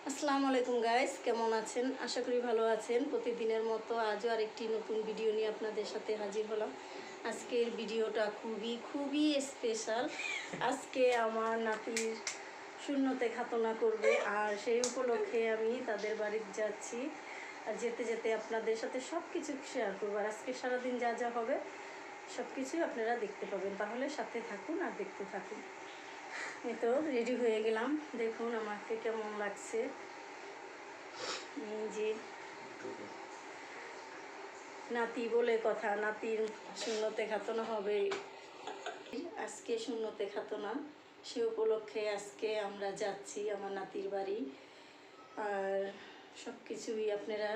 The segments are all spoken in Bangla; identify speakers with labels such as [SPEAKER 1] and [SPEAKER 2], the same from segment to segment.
[SPEAKER 1] আসসালামু আলাইকুম গাইস, কেমন আছেন? আশা করি ভালো আছেন। প্রতিদিনের মতো আজও আরেকটি নতুন ভিডিও নিয়ে আপনাদের সাথে হাজির হলাম। আজকের ভিডিওটা খুবই স্পেশাল। আজকে আমার নাতির শূন্যতে খাতনা করবে, আর সেই উপলক্ষে আমি তাদের বাড়িতে যাচ্ছি। আর যেতে যেতে আপনাদের সাথে সব কিছু শেয়ার করবো। আর আজকে সারাদিন যা যা হবে সব কিছুই আপনারা দেখতে পাবেন। তাহলে সাথে থাকুন আর দেখতে থাকুন। এই তো রেডি হয়ে গেলাম, দেখুন আমাকে কেমন লাগছে। যে নাতি বলে কথা, নাতির শূন্যতে খাতনা হবে। আজকে শূন্যতে খাতনা, সে উপলক্ষে আজকে আমরা যাচ্ছি আমার নাতির বাড়ি। আর সব কিছুই আপনারা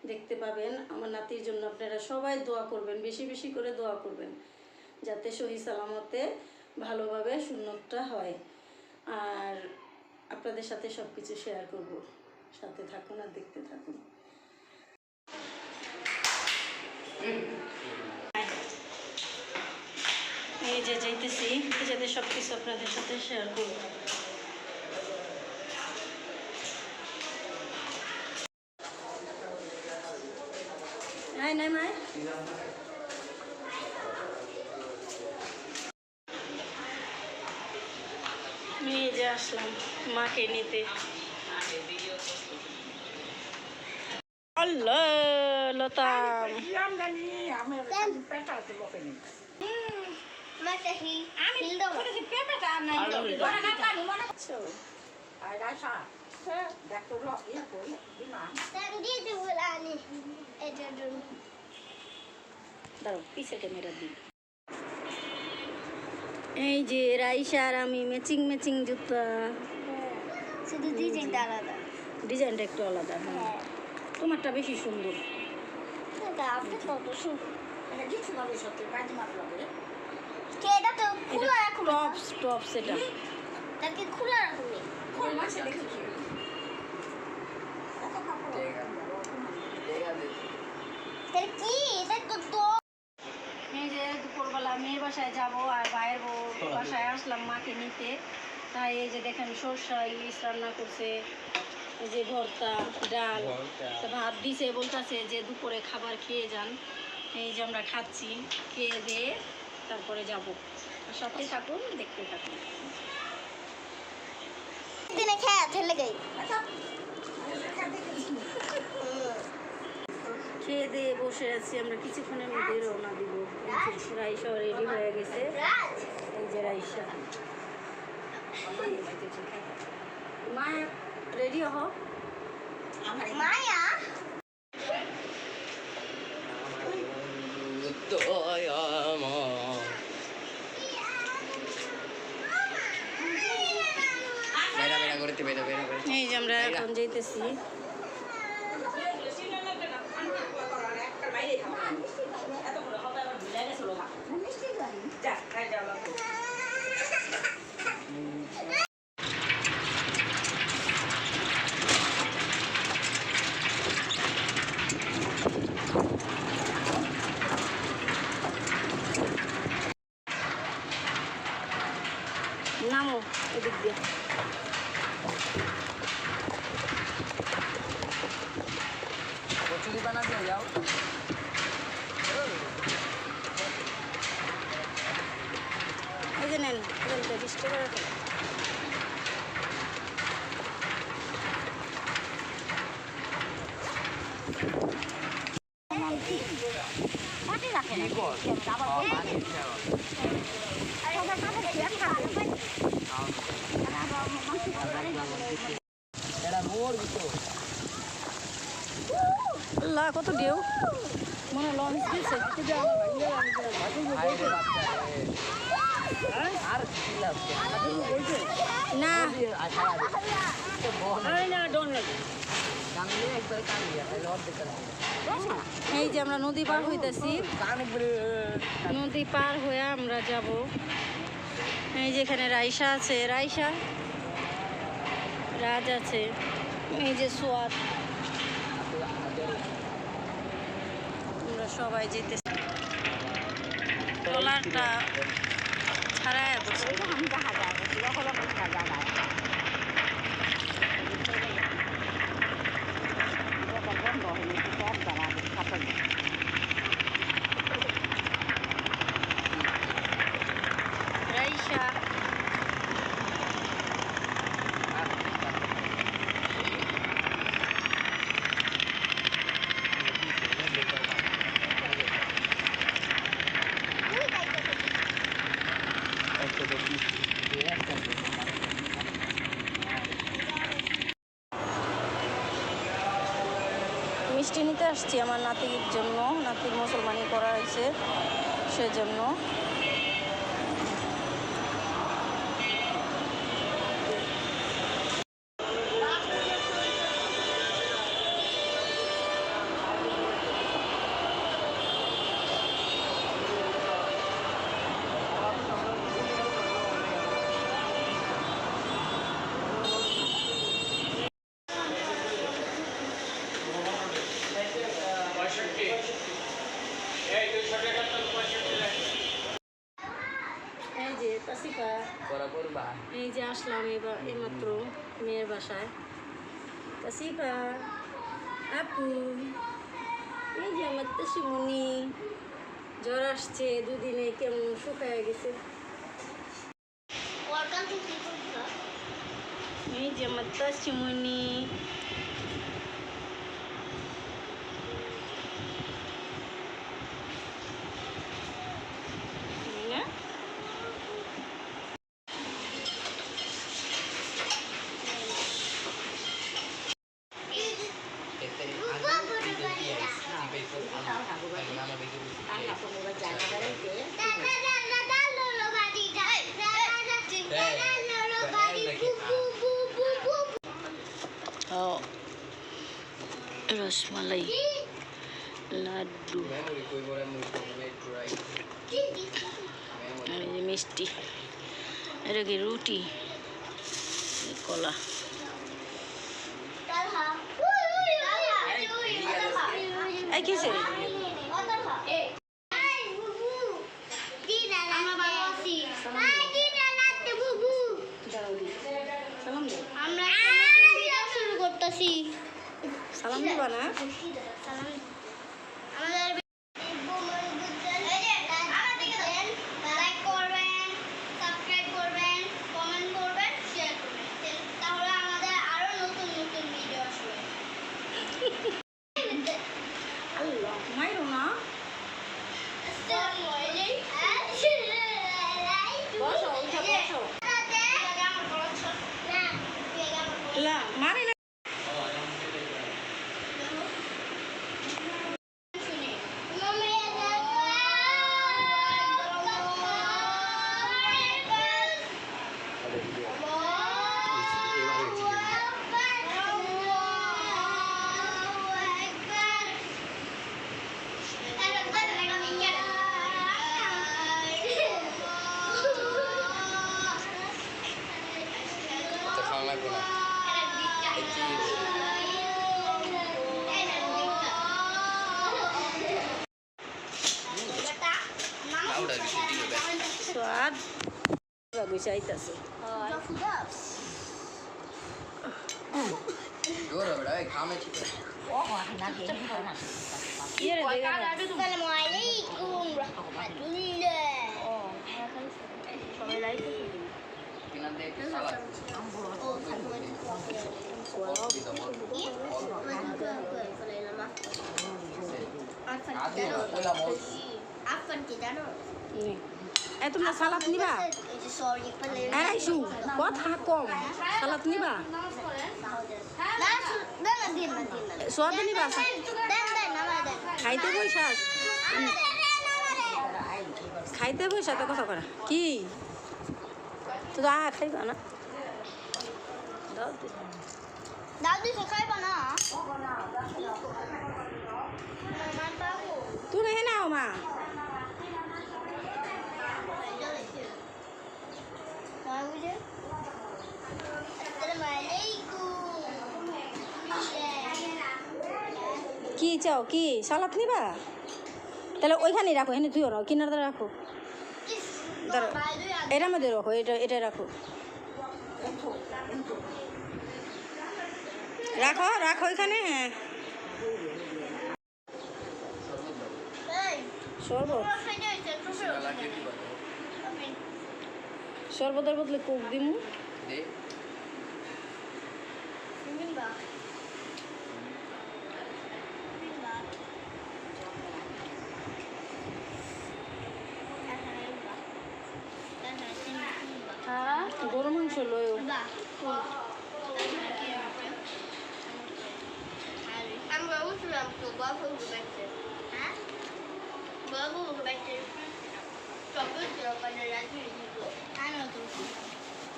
[SPEAKER 1] দেখতে পাবেন। আমার নাতির জন্য আপনারা সবাই দোয়া করবেন, বেশি বেশি করে দোয়া করবেন, যাতে সহি সালামতে ভালোভাবে শূন্যতটা হয়। আর আপনাদের সাথে সব কিছু শেয়ার করব, সাথে থাকুন আর দেখতে থাকুন। এই যে যাইতেছি, যাতে সব কিছু আপনাদের সাথে শেয়ার করব। নাই নাই মাই নিয়ে যে আসলাম মাকে নিতে। আল্লাহ লতাম দাঁড়ো, পিছে ক্যামেরা দিই। এই যে রাইসা আর আমি ম্যাচিং জুতা,
[SPEAKER 2] শুধু ডিজাইনটা আলাদা।
[SPEAKER 1] ডিজাইনটা একটু আলাদা। হ্যাঁ, তোমারটা বেশি সুন্দর। টপস এটা
[SPEAKER 2] খোলা কি
[SPEAKER 1] এই যে দুপুরবেলা মেয়ের বাসায় যাব আর ভাইয়ের বউ বাসায় আসলাম মাকে নিতে। তাই এই যে দেখেন সরষা ইলিশ রান্না করছে, এই যে ভর্তা, ডাল, ভাত দিছে, বলতেছে যে দুপুরে খাবার খেয়ে যান। এই যে আমরা খাচ্ছি, খেয়ে দিয়ে তারপরে যাব। সাথে থাকুন, দেখতে থাকুন। খেয়ে দিয়ে বসে আছি আমরা, কিছুক্ষণের মধ্যে রওনা দিব। রাইসা রেডি হয়ে গেছে, এই যে রাইসা। মায়া রেডি হও।
[SPEAKER 2] মায়া
[SPEAKER 1] এই যে আমরা এখন যাইতেছি। নামো এদিক দিয়ে।
[SPEAKER 3] কচুরি বানা দিয়ে যাও।
[SPEAKER 1] এই যে নেন, 20 টাকা রাখেন। কত ঢেউ, মনে লঞ্চ দিচ্ছে না। এই যে আমরা নদী পার হইতেছি, নদী পার হয়ে আমরা যাব। এই যে এখানে রাইসা আছে, রাইসা রাজ আছে, এই যে সোয়াদ, আমরা সবাই যেতেছি। ট্রলারটা ছাড়াই বসে। মিষ্টি নিতে আসছি আমার নাতির জন্য, নাতির মুসলমানি করা হয়েছে সেজন্য। এই যে তাসিফা, এই যে আসলাম এবার এইমাত্র মেয়ের বাসায়। তাসিফা আপু, এই যে আমার তাসিমনি, জ্বর আসছে দুদিনে, কেমন শুকায় গেছে। এই যে আমার তাসিমনি, রসমালাই, লাড্ডু, আর এই যে মিষ্টি, এটা কি রুটি, কলা। এই কিসে সালাম দিবা না? আল্লাহ মাইরো না। বসো, উঠে বসো। লা মারে না। স্বাদ গুছাইতেছে। তোমরা সালাদ নিবা? আড়াইশো, কথা কম। সালাদ নিবা? সোয়াদ নিবা? খাইতে বইসাস? খাইতে বইসা তো কথা করা কি? তো খাইবা না? তুমি হে নাও মা। কি চাও? কি সালাদ নিবা? তাহলে ওইখানেই রাখো, এনে তুইও রাখো, কিনারে রাখো, ধরো এটার মধ্যে রাখো, এটা রাখো, রাখো রাখো এখানে। হ্যাঁ শরবত, শরবতের বদলে কোক দিমু। গরু মাংস লয়ও।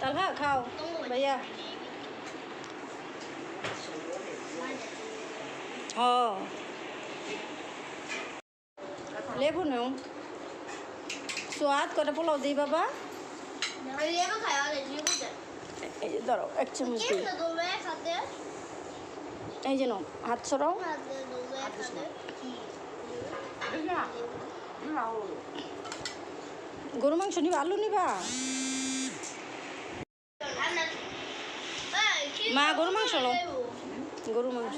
[SPEAKER 1] তালহা খাও ভাইয়া হ লেবু নেও সোয়াদ করে পোলাও দিই বাবা এই যে ধরো এক চামচ দিই এই যে নাও হাত সরাও গরু মাংস নিবা আলু নিবা মা গরু মাংস লো গরু মাংস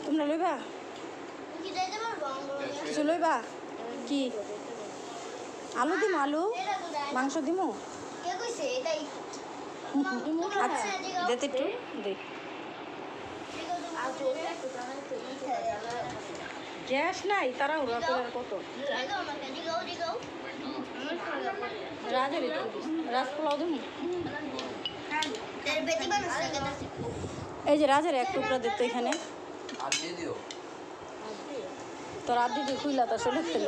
[SPEAKER 1] তোমরা লইবা কিছু লইবা কি আলু দিমু আলু মাংস দিমু আচ্ছা দেতে একটু দে গ্যাস নাই তারা ওরা কত রাজের রাজ পোলাও দিমু এই যে রাজের এক টুকরা দিতে এখানে তোর আদি দিয়ে খুইলা তো চলে দিল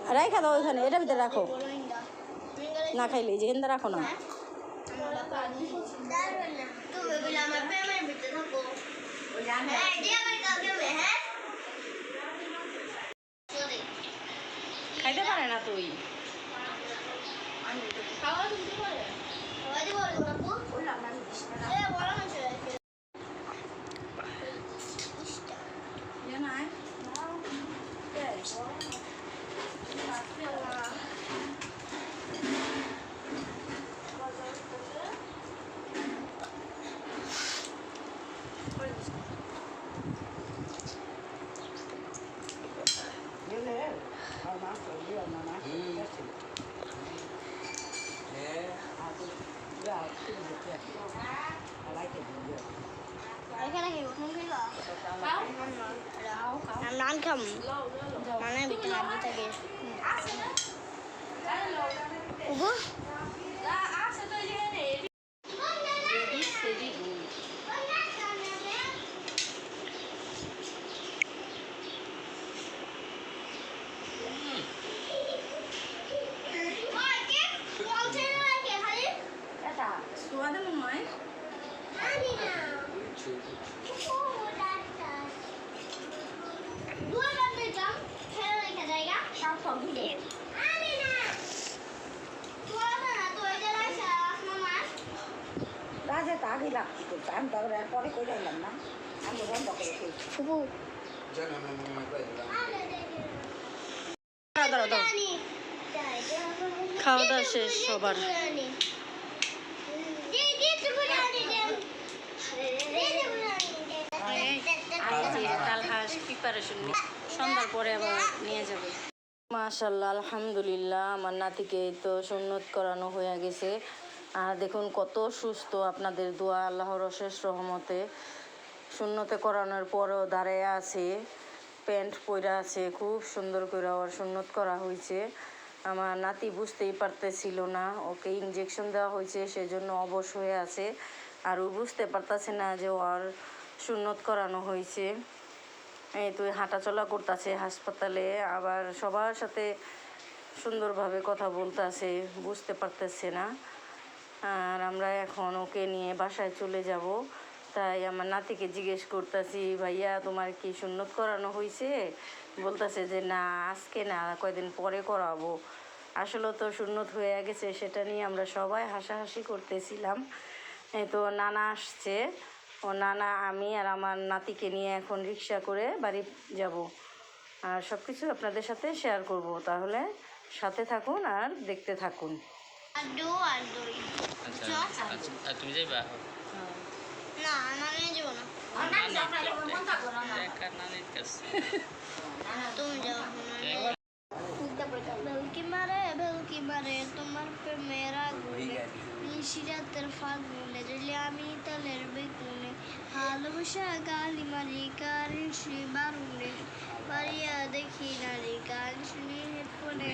[SPEAKER 1] রাইখা দাও ওইখানে এটা ভিতরে রাখো না খাইলে যে হেন্দা রাখো না খাইতে পারে না তুই
[SPEAKER 2] নান খাম মানে ভিতরে আগে থাকে
[SPEAKER 3] রাজে তা আগে লাগছি করতে আমি তারপরে পরে করে এলাম না আমি বন্ধ করে খেয়েছি
[SPEAKER 1] খাওয়া দাওয়া শেষ সবার প্রিপারেশন সন্ধ্যার পরে আবার নিয়ে যাবে মাশাআল্লাহ আলহামদুলিল্লাহ আমার নাতিকে তো সুন্নত করানো হয়ে গেছে আর দেখুন কত সুস্থ আপনাদের দোয়া আল্লাহর অশেষ রহমতে সুন্নতে করানোর পরও দাঁড়ায় আছে প্যান্ট পরা আছে খুব সুন্দর করে ওর সুন্নত করা হয়েছে আমার নাতি বুঝতেই পারতেছিল না ওকে ইঞ্জেকশন দেওয়া হয়েছে সেজন্য অবশ হয়ে আছে আর ও বুঝতে পারতেছে না যে ওর সুন্নত করানো হয়েছে এই তো হাঁটাচলা করতেছে হাসপাতালে আবার সবার সাথে সুন্দরভাবে কথা বলতেছে বুঝতে পারতেছে না আর আমরা এখন ওকে নিয়ে বাসায় চলে যাব তাই আমার নাতিকে জিজ্ঞেস করতেছি ভাইয়া তোমার কি সুন্নত করানো হয়েছে বলতেছে যে না আজকে না কয়দিন পরে করাবো আসলে তো সুন্নত হয়ে গেছে সেটা নিয়ে আমরা সবাই হাসাহাসি করতেছিলাম এই তো নানা আসছে ও নানা আমি আর আমার নাতিকে নিয়ে এখন রিক্সা করে বাড়ি যাব আর সব কিছু আপনাদের সাথে শেয়ার করব তাহলে সাথে থাকুন আর দেখতে থাকুন
[SPEAKER 4] তুমি যাইবা
[SPEAKER 2] না না নিয়ে যাবো না তুমি যাও বেলকি মারে তোমার প্রেমেরা গুনে নিশিরাতের ফাগুনে দিলে আমি তালের বেগুনে ভালোবাসা গালি মারি কার শ্রী বারুনে বাড়িয়া দেখি নারী গান শুনি হেডফোনে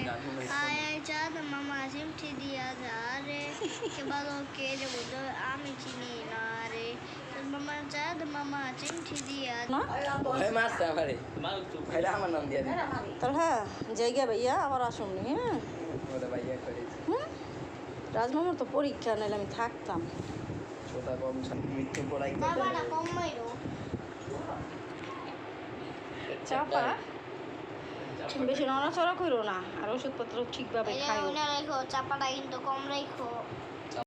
[SPEAKER 2] আয় চাঁদ মামা চিমটি দিয়া যা রে কে ভালো কে রে বলতো আমি চিনি না রে চাঁদ মামা চাঁদ মামা চিমটি দিয়া
[SPEAKER 1] না
[SPEAKER 5] ভাই মারছে আমারে
[SPEAKER 4] মার তো
[SPEAKER 5] ভাইরা আমার নাম দিয়ে দিন
[SPEAKER 1] তাহলে হ্যাঁ জায়গা ভাইয়া আবার আসুন হ্যাঁ
[SPEAKER 5] ওটা ভাইয়া করেছে
[SPEAKER 1] হুম রাজমামার তো পরীক্ষা নাহলে আমি থাকতাম
[SPEAKER 5] ছোটা কম মৃত্যু পড়াই
[SPEAKER 2] বাবাটা কম মাইরো
[SPEAKER 1] চাপা বেশি নড়াচড়া করো না আর ওষুধপত্র ঠিকভাবে
[SPEAKER 2] এই যে
[SPEAKER 1] খাইও
[SPEAKER 2] মনে রাখো চাপাটা কিন্তু কম রাখো